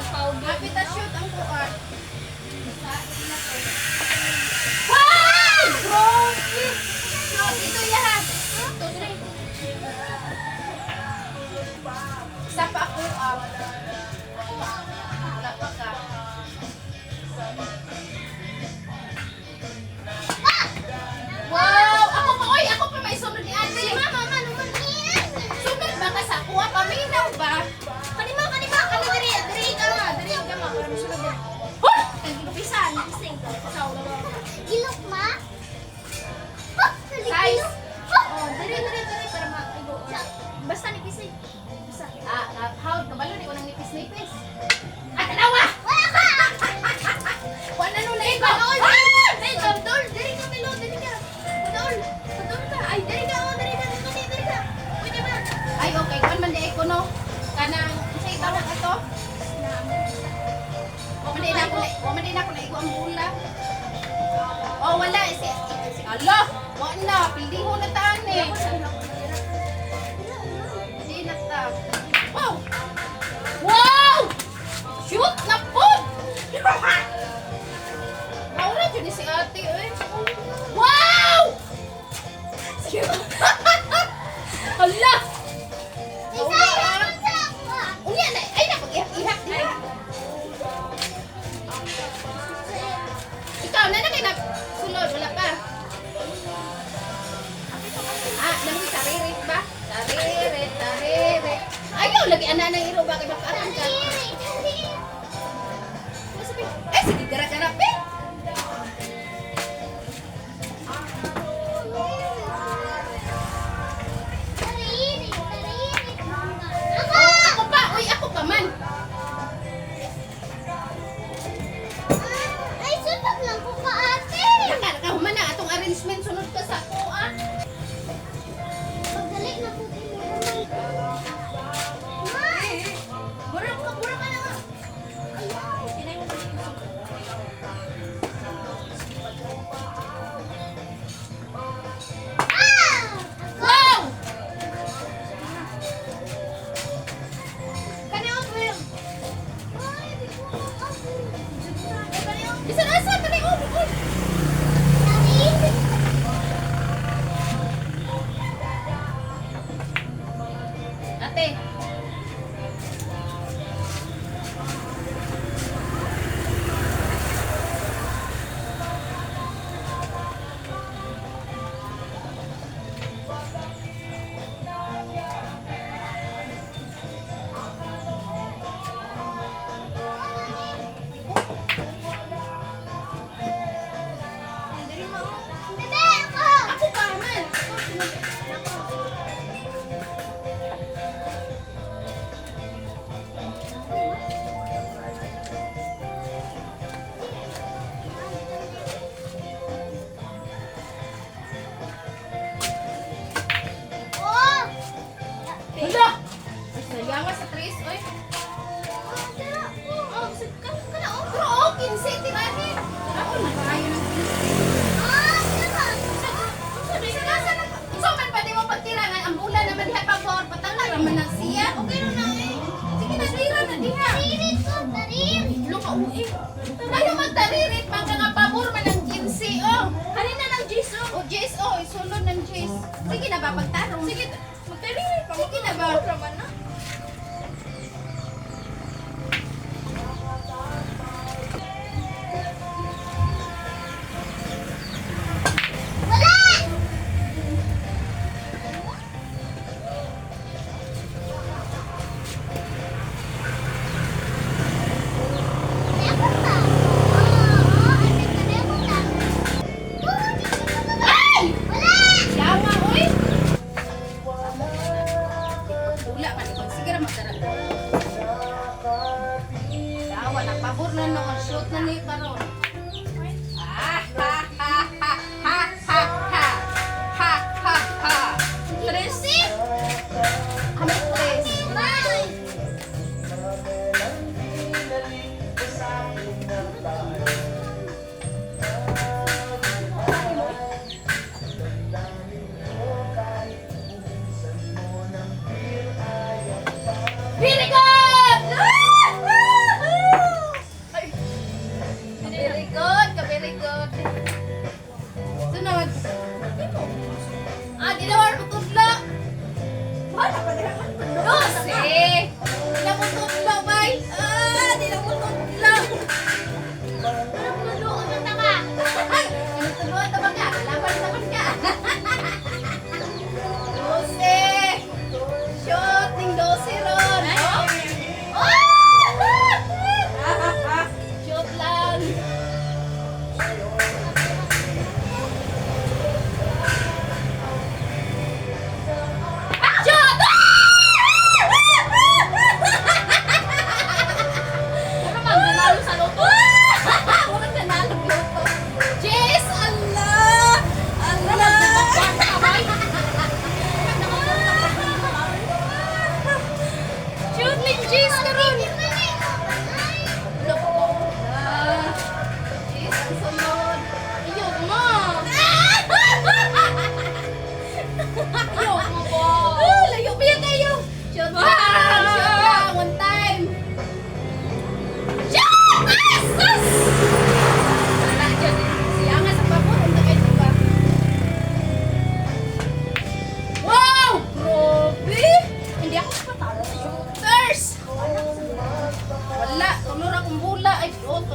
Kapit na shoot ang kuwan. Wow! Grabe! Dito yan. Ito, dre. Isa pa ako. Wala pa ka. Wow! Ako pa, oy! Ako pa may sunod ni ate. Si mama, naman yan. Sunod ba ka sa kuha? Paminaw ba? Kanima. Ano, diri ka ma. Para masunod din. Hoy! Naglupisan. Ilok ma? Size. Oh, diri para maigo. Basta nipisay. Basta. How? Kabalo ni ko nang nipis-nipis. Dalawa! Wala ka! Wala nun na ikaw. Ay, dol, diri ka Milo, diri ka. Dol ka. Ay, diri ka. Diri ka. Pwede ba? Ay, okay. Kung man di ko no. Kanang, isa ikaw na ito. Wa man din ako na iko ang bula. Oh, wala. Ala! Wala. Pildiho na taan eh. Hindi na ta. Wow! Wow! Shoot na po! Maura dyan ni si ate eh. Wow! Hala! Unya na, ay na, mag-ihak na. Ikaw na kayo na sulod, wala pa. Nang taririt ba? Taririt. Ayaw, lagi ana ng iro, bakit makarang ka? Sige, gara-gara, pe. Ako pa man. Ay, sunod lang po ka ate. Nakahuman na atong arrangement, sunod ka sa ako, Magdali na po din mo. Burang ka na nga. Wow! Kanya ako, Will. Bisa nasa, kanya ako. Ate. Ako pa man. Hala! Sayawa sa tres, oy. Pero okay, city natin. Ako na kaya ng so man pa di mo pagtirangan ang bulan naman diha pabor patala raman na siya. Okay na eh. Sige na tira na diha. Lo ka uwi. Ano magtaririt man ka nga pabor man ng 15 oh. Kanina ng 10 oh. O 10 oh, isulod ng 10. Sige na ba pagtarong? Sige. Magtaririt pa. Sige na ba? Raman na. Yawa, oy! Wala man ikaw. Sige ra magdarag. Yawa, nagpabor na no. Shoot na ni karon. Ha ha ha ha ha ha ha ha ha ha. Tracy? Kami Tracy. Very good!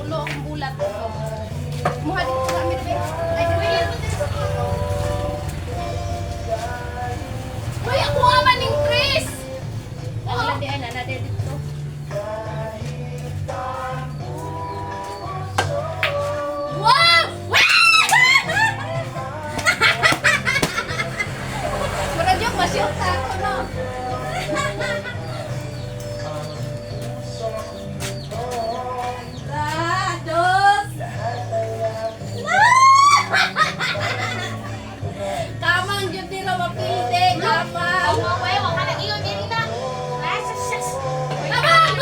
tulo akong ulat. Muha dito sa amin, be. Ay, be. Uy, ako nga man yung Chris! Wala di, ana, na dito. Wow! Murag yung masyok sa ako, no? Dos! Kamang dyan nila mapilde, kamang! Wala, wala ka nag-iyon din na. Sas. Kamang!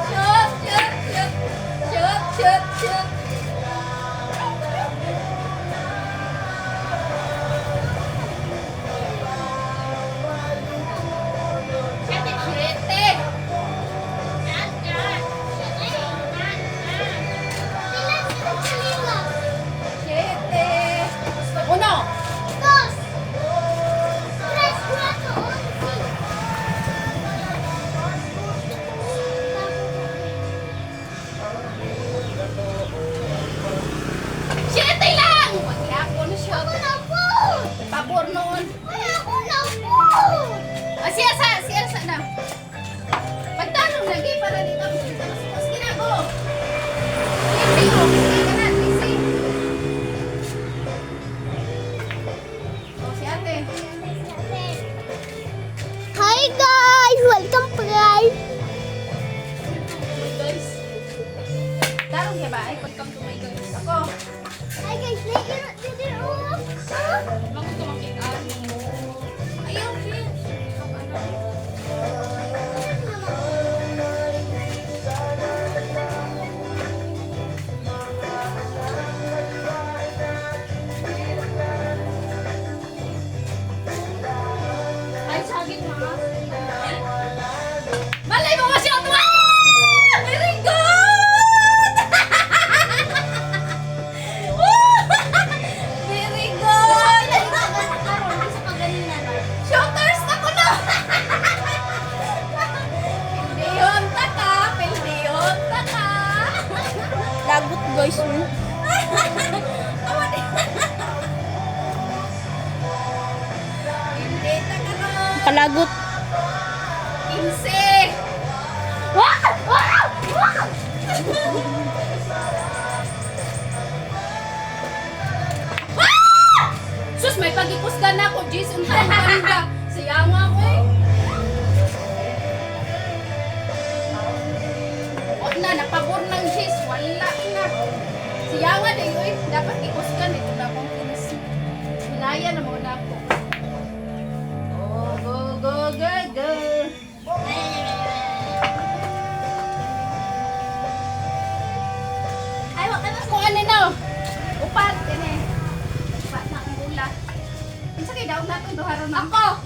Shoot! Shoot! Shoot! Shoot! Shoot! Shoot! Siyete! Siyete! Uno! Siyete lang! Maghihapon na siya. Pabor noon. Siya sa na. Pagtanong lagi para dito. Mas ginago. Hindi o. Hindi ka na. Busy. O, si ate. Hi guys! Welcome guys! Guys. Tarong kaya ba? Ay, welcome to my guys. Ako. Hi guys! Later off! Bago ko makik-out mo. Ayaw, Finn. Ay, sagit mga. Malay mo kasi ako! Very good! Very good! Shooters na ko na! Pildiyon ta ka! Pildiyon ta ka! Lagot guys! Awan eh! Hindi ta ka na! Kalagot! 15! Sus, may pag-ikusgan na ako, Jis. Untang banda. Sayang ako eh. O na, napabor ng Jis. Wala na. Sayang nga din, uy. Dapat ikusgan. Ito na akong kinis. Hinaya na muna ako. Oh, go, go, go, go. Ay, wag ka na kung ano na. Upat, kini. Upat na ang ulat. Isa kay daog na itong duharon na. Ako!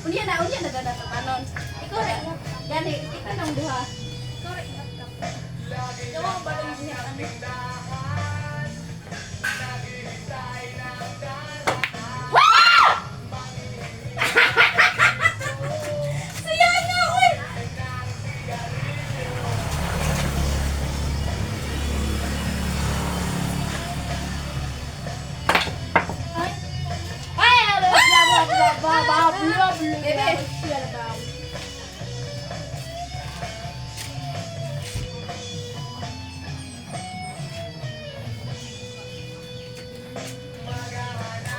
Unya na gana ito kanon. Ikaw rin. Gani, ikaw nang duha. Ikaw rin. Dawa ko ba ito yung Sayang na, uy! Bebe.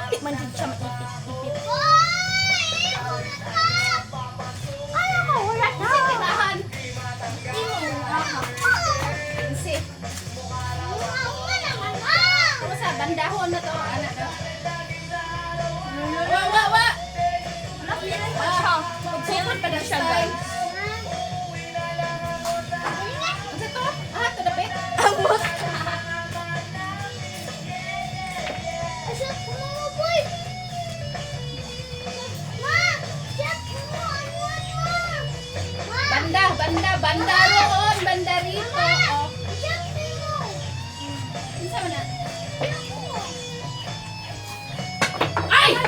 Hindi man din siya maipit-ipit. Ayaw ko, wala na. Kasi tinahan. Kasi, ano sa bandahon na to, anak na. Wa. Magsukot pa na siya, guys. Ano to? Ito dapit. Amot. Banda roon, banda rito. Oh. Isa mo na. Ay!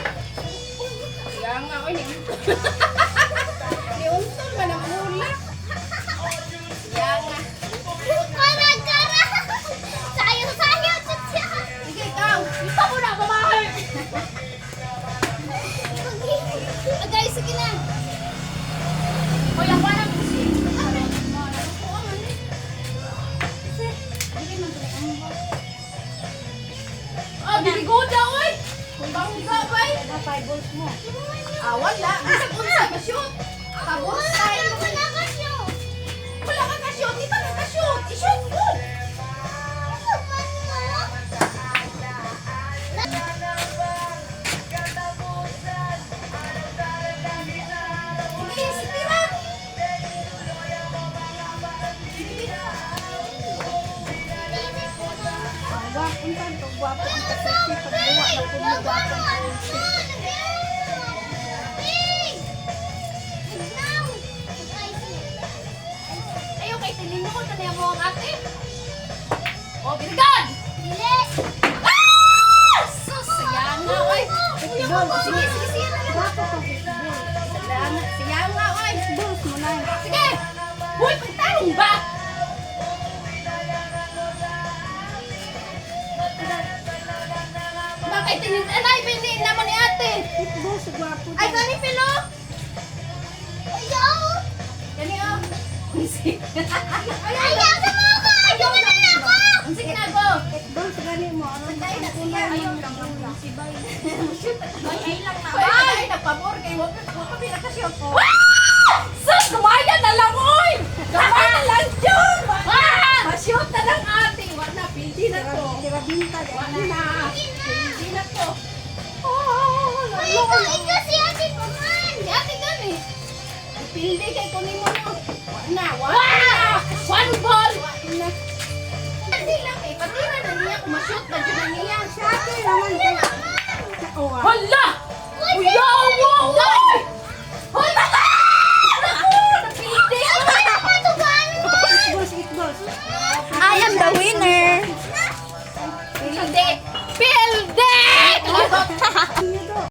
Kaya nga, oy, niuntol man ang ulak. mo. Ah, wala. Bisag unsa ba shoot? Pabor style. Wala ka siya. Wala ka ka-shoot. Di ba ka-shoot? I-shoot good. Sige, sitira. Ang gwapong tanto, gwapo ang kasisi. Pagbuwa na po mo, gwapo ang kasisi. Ayaw kay tinino ko. Taniya mo ang ate. O, birigan! Ah! Sus, sayang nga, oy. Sige, sige, sige. Gwapo ka, Fishball. Sayang nga, oy. Boss mo na. Sige! Uy, pagtanong ba? Bakit tinanay, pinin naman ni ate? Boss, gwapo Ay, dyan. gani, Pilo? Gani, oh. Sige. Sige na, go. Boss, gani mo. Ano Pagday na ang siya. kulay Ayaw ng lang kamula? Ay, lang na. Ay, nagpabor kay Wap. Wap, pinakasyon ko. Sus, kumaya na lang, oy! Kamay na lang, Jun! Masyot na lang, ate. Wala na, pildi na to. Tirabinta, Wala gani. na. Pildi na to. Si ate gani. Pildi kay kunin mo no. Wala na, wala na. One ball. Wala na. Hindi lang eh. Patira na niya. Kumasyot na dyan na niya. Sa akin naman. Oh, ah. Hala! Uyaw! Wow!